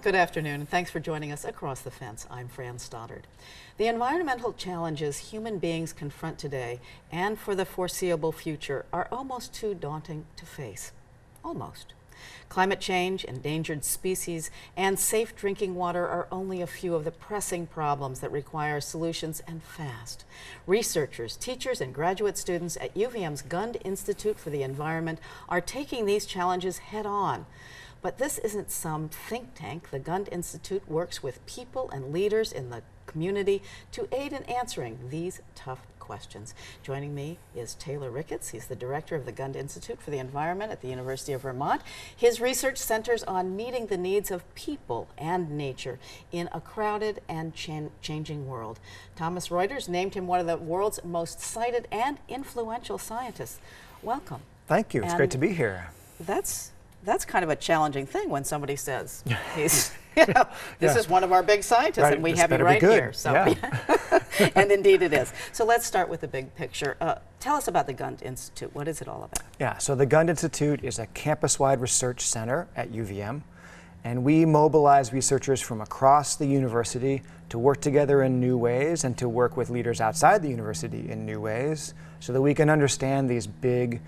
Good afternoon, and thanks for joining us Across the Fence. I'm Fran Stoddard. The environmental challenges human beings confront today and for the foreseeable future are almost too daunting to face. Almost. Climate change, endangered species, and safe drinking water are only a few of the pressing problems that require solutions, and fast. Researchers, teachers, and graduate students at UVM's Gund Institute for the Environment are taking these challenges head on. But this isn't some think tank. The Gund Institute works with people and leaders in the community to aid in answering these tough questions. Joining me is Taylor Ricketts. He's the director of the Gund Institute for the Environment at the University of Vermont. His research centers on meeting the needs of people and nature in a crowded and changing world. Thomas Reuters named him one of the world's most cited and influential scientists. Welcome. Thank you. It's great to be here. That's kind of a challenging thing when somebody says he's, this is one of our big scientists, right, and we have you right here. So, and indeed it is. So let's start with the big picture. Tell us about the Gund Institute. What is it all about? Yeah, so the Gund Institute is a campus-wide research center at UVM, and we mobilize researchers from across the university to work together in new ways and to work with leaders outside the university in new ways so that we can understand these big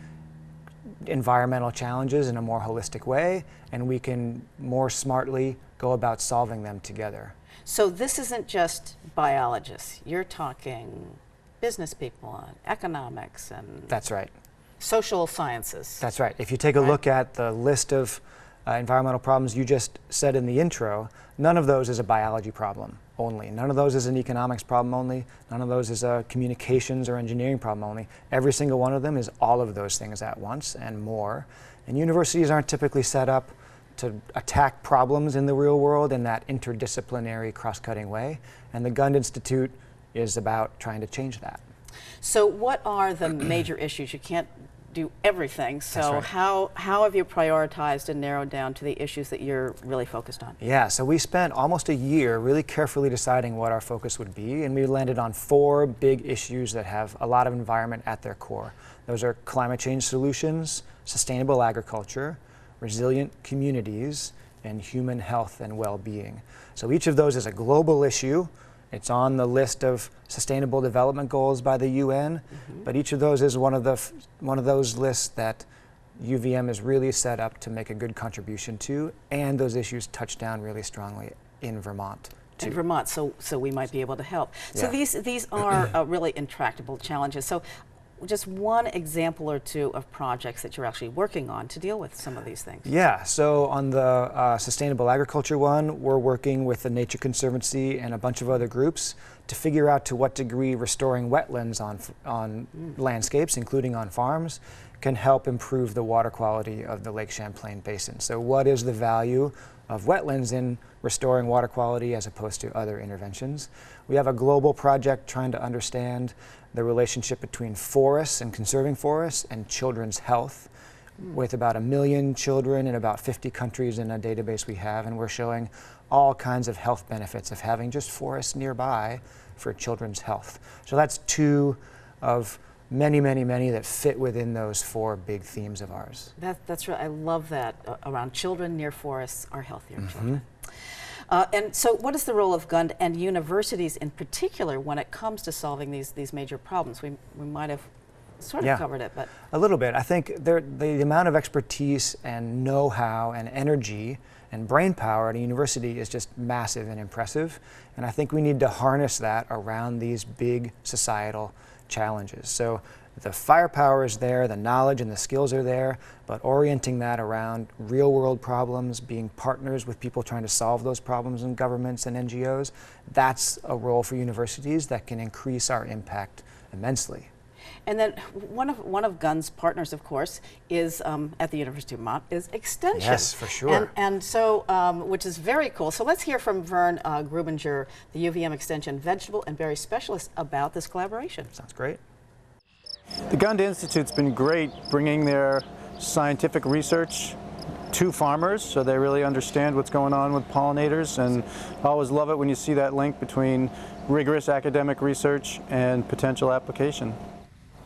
environmental challenges in a more holistic way, and we can more smartly go about solving them together. So this isn't just biologists. You're talking business people and economics and... That's right. Social sciences. That's right. If you take a look at the list of environmental problems you just said in the intro, none of those is a biology problem only. None of those is an economics problem only. None of those is a communications or engineering problem only. Every single one of them is all of those things at once and more. And universities aren't typically set up to attack problems in the real world in that interdisciplinary, cross-cutting way. And the Gund Institute is about trying to change that. So what are the major issues? You can't do everything, so right. how have you prioritized and narrowed down to the issues that you're really focused on? Yeah, so we spent almost a year really carefully deciding what our focus would be, and we landed on 4 big issues that have a lot of environment at their core. Those are climate change solutions, sustainable agriculture, resilient communities, and human health and well-being. So each of those is a global issue. It's on the list of Sustainable Development Goals by the UN, but each of those is one of those lists that UVM is really set up to make a good contribution to, and those issues touch down really strongly in Vermont too. In Vermont, so we might be able to help. So these are really intractable challenges. So just one example or two of projects that you're actually working on to deal with some of these things. Yeah, so on the sustainable agriculture one, we're working with the Nature Conservancy and a bunch of other groups to figure out to what degree restoring wetlands on landscapes, including on farms, can help improve the water quality of the Lake Champlain Basin. So what is the value of wetlands in restoring water quality as opposed to other interventions? We have a global project trying to understand the relationship between forests and conserving forests and children's health, with about 1 million children in about 50 countries in a database we have, and we're showing all kinds of health benefits of having just forests nearby for children's health. So that's 2 of many, many, many that fit within those 4 big themes of ours. That's right. I love that. Around children near forests are healthier children. And so what is the role of Gund and universities in particular when it comes to solving these major problems? We might have sort of covered it, but... A little bit. I think the amount of expertise and know-how and energy and brain power at a university is just massive and impressive. And I think we need to harness that around these big societal challenges. So the firepower is there, the knowledge and the skills are there, but orienting that around real world problems, being partners with people trying to solve those problems in governments and NGOs, that's a role for universities that can increase our impact immensely. And then one of Gunn's partners, of course, is at the University of Vermont, is Extension. Yes, for sure. And so, which is very cool. So let's hear from Vern Grubinger, the UVM Extension vegetable and berry specialist, about this collaboration. Sounds great. The Gund Institute's been great bringing their scientific research to farmers so they really understand what's going on with pollinators, and I always love it when you see that link between rigorous academic research and potential application.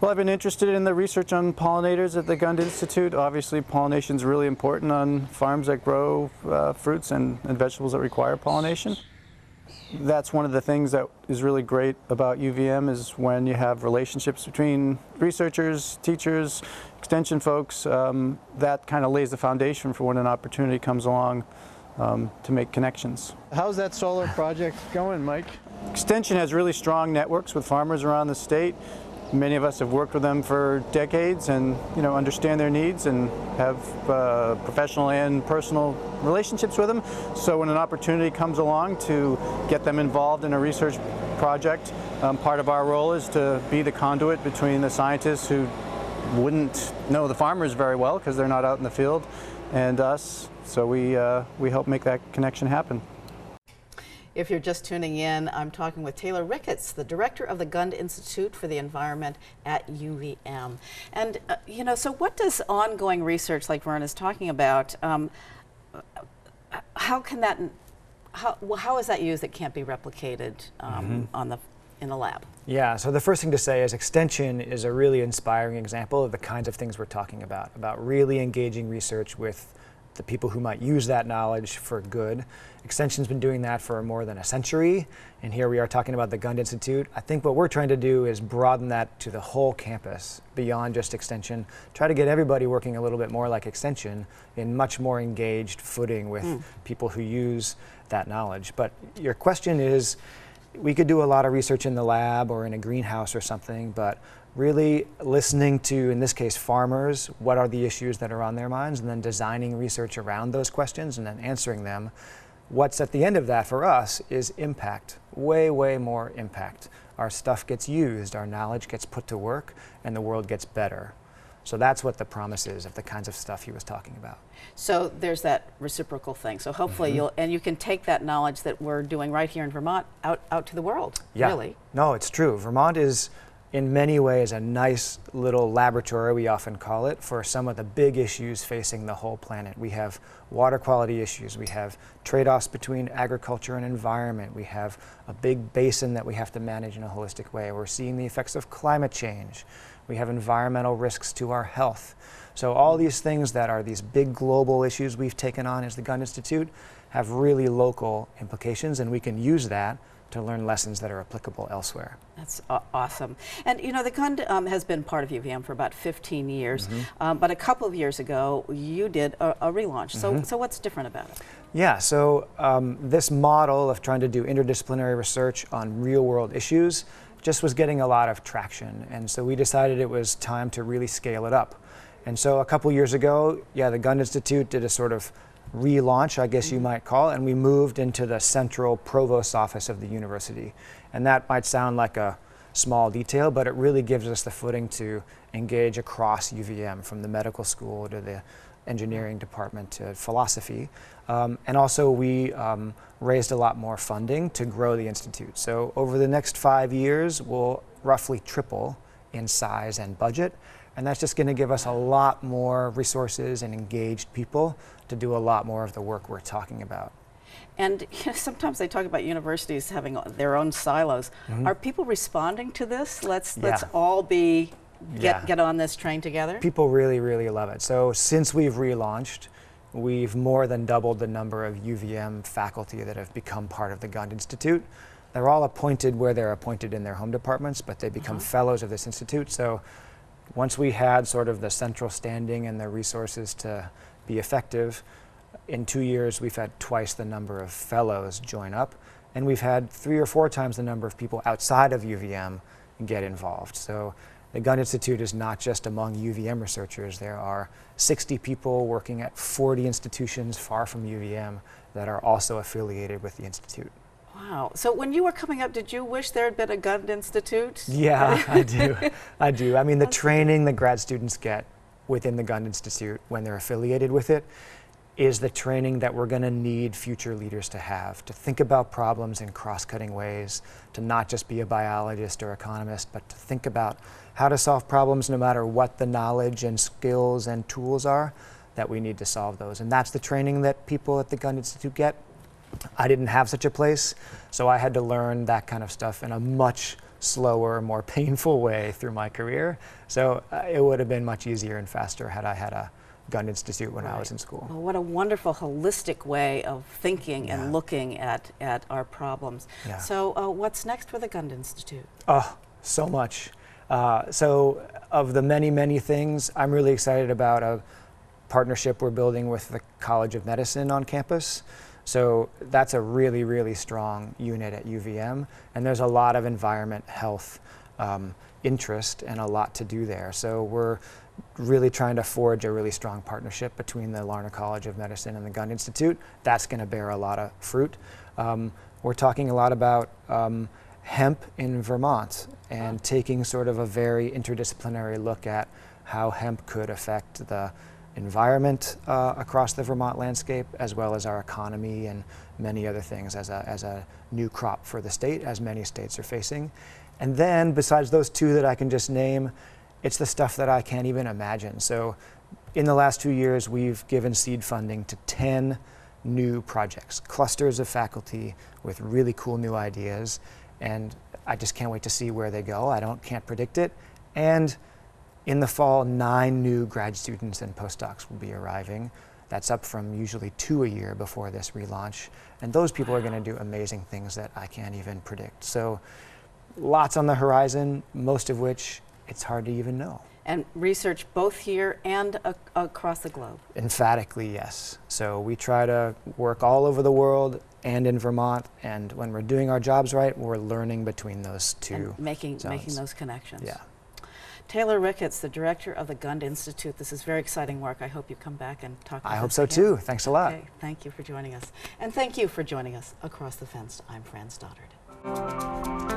Well, I've been interested in the research on pollinators at the Gund Institute. Obviously, pollination is really important on farms that grow fruits and vegetables that require pollination. That's one of the things that is really great about UVM, is when you have relationships between researchers, teachers, extension folks, that kind of lays the foundation for when an opportunity comes along to make connections. How's that solar project going, Mike? Extension has really strong networks with farmers around the state. Many of us have worked with them for decades and understand their needs and have professional and personal relationships with them. So when an opportunity comes along to get them involved in a research project, part of our role is to be the conduit between the scientists who wouldn't know the farmers very well because they're not out in the field, and us. So we help make that connection happen. If you're just tuning in, I'm talking with Taylor Ricketts, the director of the Gund Institute for the Environment at UVM. And, so what does ongoing research like Vern is talking about, how is that used that can't be replicated in the lab? Yeah, so the first thing to say is Extension is a really inspiring example of the kinds of things we're talking about really engaging research with the people who might use that knowledge for good. Extension's been doing that for more than a century, and here we are talking about the Gund Institute. I think what we're trying to do is broaden that to the whole campus, beyond just Extension, try to get everybody working a little bit more like Extension in much more engaged footing with people who use that knowledge. But your question is, we could do a lot of research in the lab or in a greenhouse or something, but really listening to, in this case, farmers, what are the issues that are on their minds, and then designing research around those questions and then answering them. What's at the end of that for us is impact, way, way more impact. Our stuff gets used, our knowledge gets put to work, and the world gets better. So that's what the promise is of the kinds of stuff he was talking about. So there's that reciprocal thing. So hopefully you can take that knowledge that we're doing right here in Vermont out to the world, really. No, it's true. Vermont is in many ways a nice little laboratory, we often call it, for some of the big issues facing the whole planet. We have water quality issues, we have trade-offs between agriculture and environment, we have a big basin that we have to manage in a holistic way. We're seeing the effects of climate change. We have environmental risks to our health. So all these things that are these big global issues we've taken on as the Gund Institute have really local implications, and we can use that to learn lessons that are applicable elsewhere. That's awesome. And the Gund has been part of UVM for about 15 years, but a couple of years ago you did a relaunch. So what's different about it? Yeah, so this model of trying to do interdisciplinary research on real world issues just was getting a lot of traction, and so we decided it was time to really scale it up. And so a couple years ago, the Gund Institute did a sort of relaunch, I guess you might call it, and we moved into the central provost office of the university. And that might sound like a small detail, but it really gives us the footing to engage across UVM, from the medical school to the engineering department to philosophy. And also we raised a lot more funding to grow the institute. So over the next 5 years, we'll roughly triple in size and budget. And that's just going to give us a lot more resources and engaged people to do a lot more of the work we're talking about. And sometimes they talk about universities having their own silos. Are people responding to this? Let's all get on this train together? People really, really love it. So since we've relaunched, we've more than doubled the number of UVM faculty that have become part of the Gund Institute. They're all appointed where they're appointed in their home departments, but they become fellows of this institute. So once we had sort of the central standing and the resources to be effective, in 2 years we've had twice the number of fellows join up, and we've had 3 or 4 times the number of people outside of UVM get involved. So the Gund Institute is not just among UVM researchers. There are 60 people working at 40 institutions far from UVM that are also affiliated with the institute. Wow. So when you were coming up, did you wish there had been a gun institute? Yeah, I do. I do. I mean, the training the grad students get within the Gun Institute when they're affiliated with it is the training that we're going to need future leaders to have, to think about problems in cross-cutting ways, to not just be a biologist or economist, but to think about how to solve problems no matter what the knowledge and skills and tools are that we need to solve those. And that's the training that people at the Gun Institute get. I didn't have such a place, so I had to learn that kind of stuff in a much slower, more painful way through my career. So it would have been much easier and faster had I had a Gun Institute when I was in school. Well, what a wonderful holistic way of thinking and looking at our problems. Yeah. So what's next for the Gun Institute? Oh, so much. So of the many, many things, I'm really excited about a partnership we're building with the College of Medicine on campus. So that's a really, really strong unit at UVM, and there's a lot of environment health interest and a lot to do there. So we're really trying to forge a really strong partnership between the Larner College of Medicine and the Gun Institute. That's going to bear a lot of fruit. We're talking a lot about hemp in Vermont and taking sort of a very interdisciplinary look at how hemp could affect the environment across the Vermont landscape, as well as our economy and many other things as a new crop for the state, as many states are facing. And then besides those two that I can just name, it's the stuff that I can't even imagine. So in the last 2 years, we've given seed funding to 10 new projects, clusters of faculty with really cool new ideas. And I just can't wait to see where they go. Can't predict it. And in the fall, 9 new grad students and postdocs will be arriving. That's up from usually 2 a year before this relaunch. And those people are going to do amazing things that I can't even predict. So lots on the horizon, most of which it's hard to even know. And research both here and across the globe? Emphatically, yes. So we try to work all over the world and in Vermont, and when we're doing our jobs right, we're learning between those two and making zones. those connections. Yeah. Taylor Ricketts, the director of the Gun Institute. This is very exciting work. I hope you come back and talk about it. I hope so too. Thanks a lot. Okay, thank you for joining us. And thank you for joining us Across the Fence. I'm Fran Stoddard.